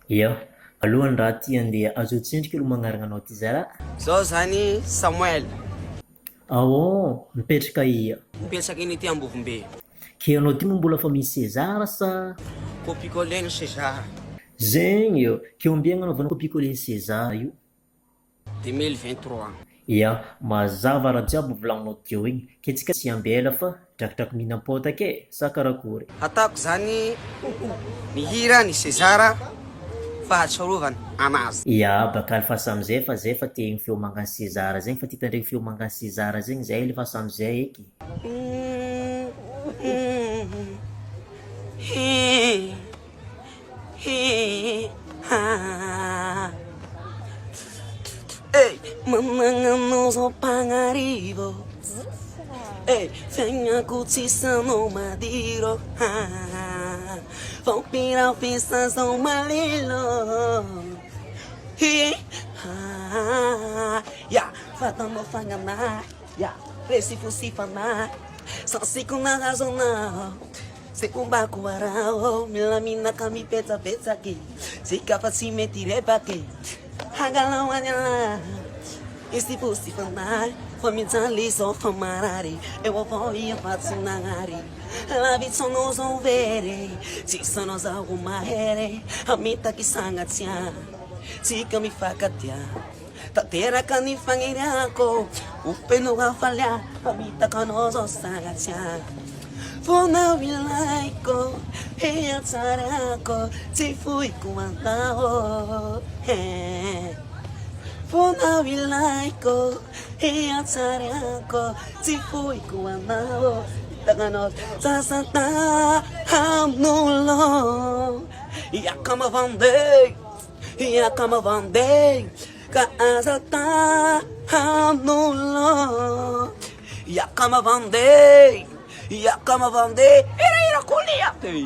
Ia, alohan'ny raha ty andeha azotsindriky aloha magnarana anao ty zara. Zao zany Samuel, Ahô, mipetraka ia. mipetraky eny ty Ambovombe. Ke anao ty moa mbola fa misy César sa? Copicolène César, Zegny io, ke ombiagna anaovanao copie-coller César io. 2023. Ia, mazava raha jiaby volagninao teo igny. Ke tsika tsy ambela fa drakidraky mihinam-pôta ke, sa karakory? Ataoko zany mihira ny César fahatsarovana anazy. Ia, baka alifasa amizay fa zay fa te igny feo mangany César zegny fa ty tandregny feo mangany César zegny zay alifasa amizay eky. Ei, mananganao zao mpagnarivo. Ei, fiagnakotisa no madiro. Vão pirar ofensas ao malilo. Ya, fatando fanganar. Ya, recife se fanar. Só se com na razão não. Se com baco arao, melamina kami pesa pesa aqui. Se capa se metire pa aqui. Hagalão anela. E se fosse fanar, família ali só famarari. Eu vou ir pra tsunari. La vita sono zovere, si sono zagumahere, amita ki sangatia, si kami fakatia. Tatera kani fangiriako, upeno ga falha, amita kanozo sangatia. Fona vilaiko, he tsarako, si fui kumandao. Fona vilaiko, he tsarako, si fui kumandao. Taganot sasata hamnulo yakama vande kaazata hamnulo yakama vande era ira kulia tei